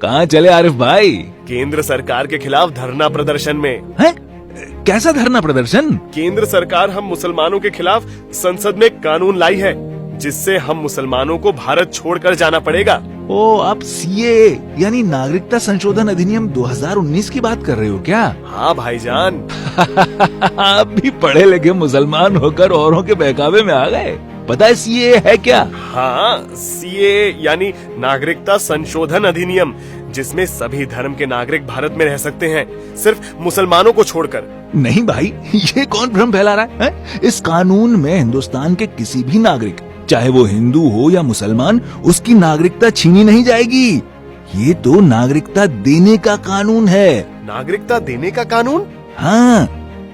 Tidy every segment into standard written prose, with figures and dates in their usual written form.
कहाँ चले आरिफ भाई? केंद्र सरकार के खिलाफ धरना प्रदर्शन में। हैं? कैसा धरना प्रदर्शन? केंद्र सरकार हम मुसलमानों के खिलाफ संसद में कानून लाई है, जिससे हम मुसलमानों को भारत छोड़कर जाना पड़ेगा। ओ, आप सीएए यानी नागरिकता संशोधन अधिनियम 2019 की बात कर रहे हो क्या? हाँ भाईजान। आप भी पढ़े लिखे मुसलमान होकर औरों के बहकावे में आ गए। पता है सीएए है क्या? हाँ, सीएए यानी नागरिकता संशोधन अधिनियम, जिसमें सभी धर्म के नागरिक भारत में रह सकते हैं, सिर्फ मुसलमानों को छोड़कर। नहीं भाई, ये कौन भ्रम फैला रहा है? इस कानून में हिंदुस्तान के किसी भी नागरिक, चाहे वो हिंदू हो या मुसलमान, उसकी नागरिकता छीनी नहीं जाएगी। ये तो नागरिकता देने का कानून है। नागरिकता देने का कानून? हाँ,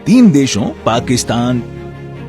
3 देशों पाकिस्तान,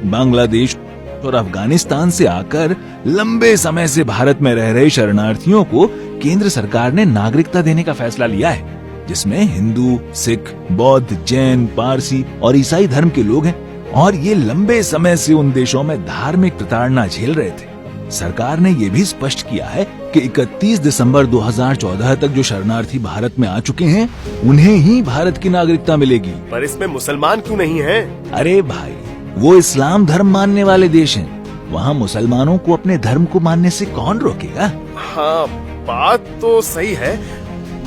बांग्लादेश और अफगानिस्तान से आकर लंबे समय से भारत में रह रहे शरणार्थियों को केंद्र सरकार ने नागरिकता देने का फैसला लिया है, जिसमें हिंदू, सिख, बौद्ध, जैन, पारसी और ईसाई धर्म के लोग हैं और ये लंबे समय से उन देशों में धार्मिक प्रताड़ना झेल रहे थे। सरकार ने ये भी स्पष्ट किया है कि 31 दिसंबर 2014 तक जो शरणार्थी भारत में आ चुके हैं, उन्हें ही भारत की नागरिकता मिलेगी। पर इसमें मुसलमान क्यों नहीं है? अरे भाई, वो इस्लाम धर्म मानने वाले देश हैं। वहाँ मुसलमानों को अपने धर्म को मानने से कौन रोकेगा? हाँ, बात तो सही है।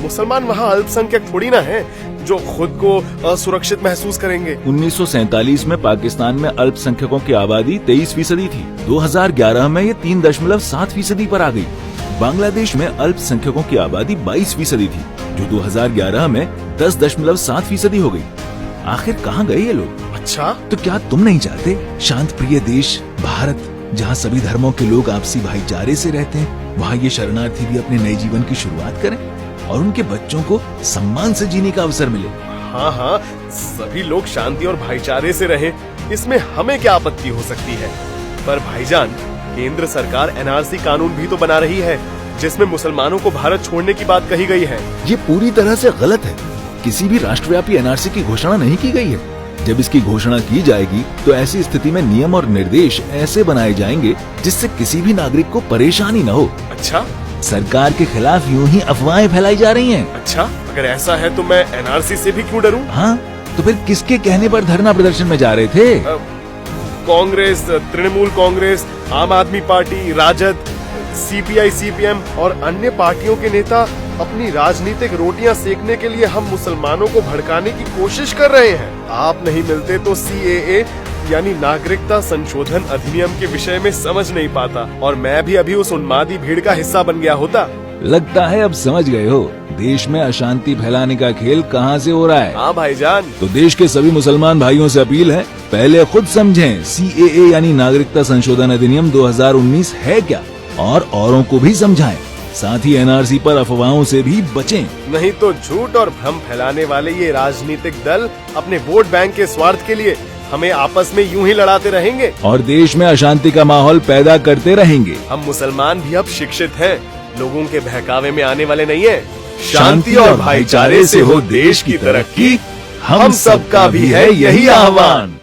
मुसलमान वहाँ अल्पसंख्यक थोड़ी ना है जो खुद को असुरक्षित महसूस करेंगे। 1947 में पाकिस्तान में अल्पसंख्यकों की आबादी 23% थी। 2011 में ये 3.7% पर आ गई। बांग्लादेश में अल्पसंख्यकों की आबादी 22% थी, जो 2011 में 10.7% हो गई। आखिर कहाँ गए ये लोग? अच्छा, तो क्या तुम नहीं चाहते शांत प्रिय देश भारत, जहाँ सभी धर्मों के लोग आपसी भाईचारे से रहते हैं, वहाँ ये शरणार्थी भी अपने नए जीवन की शुरुआत करें और उनके बच्चों को सम्मान से जीने का अवसर मिले? हाँ, सभी लोग शांति और भाईचारे से रहें, इसमें हमें क्या आपत्ति हो सकती है? पर भाईजान, केंद्र सरकार एनआरसी कानून भी तो बना रही है, जिसमें मुसलमानों को भारत छोड़ने की बात कही गई है। ये पूरी तरह से गलत है। किसी भी राष्ट्रव्यापी एनआरसी की घोषणा नहीं की गई है। जब इसकी घोषणा की जाएगी तो ऐसी स्थिति में नियम और निर्देश ऐसे बनाए जाएंगे जिससे किसी भी नागरिक को परेशानी न हो। अच्छा, सरकार के खिलाफ यूं ही अफवाहें फैलाई जा रही हैं। अच्छा, अगर ऐसा है तो मैं एनआरसी से भी क्यों डरूं? हाँ, तो फिर किसके कहने पर धरना प्रदर्शन में जा रहे थे? कांग्रेस, तृणमूल कांग्रेस, आम आदमी पार्टी, राजद, सीपीआई, सीपीएम और अन्य पार्टियों के नेता अपनी राजनीतिक रोटियां सेकने के लिए हम मुसलमानों को भड़काने की कोशिश कर रहे हैं। आप नहीं मिलते तो सीएए यानी नागरिकता संशोधन अधिनियम के विषय में समझ नहीं पाता और मैं भी अभी उस उन्मादी भीड़ का हिस्सा बन गया होता। लगता है अब समझ गए हो देश में अशांति फैलाने का खेल कहाँ से हो रहा है। हाँ भाईजान। तो देश के सभी मुसलमान भाइयों से अपील है, पहले खुद समझें सीएए यानी नागरिकता संशोधन अधिनियम 2019 है क्या, और औरों को भी समझाएं। साथ ही एनआरसी पर अफवाहों से भी बचें। नहीं तो झूठ और भ्रम फैलाने वाले ये राजनीतिक दल अपने वोट बैंक के स्वार्थ के लिए हमें आपस में यूं ही लड़ाते रहेंगे और देश में अशांति का माहौल पैदा करते रहेंगे। हम मुसलमान भी अब शिक्षित हैं, लोगों के बहकावे में आने वाले नहीं हैं। शांति और भाईचारे से हो देश की तरक्की, हम सबका भी है यही आह्वान।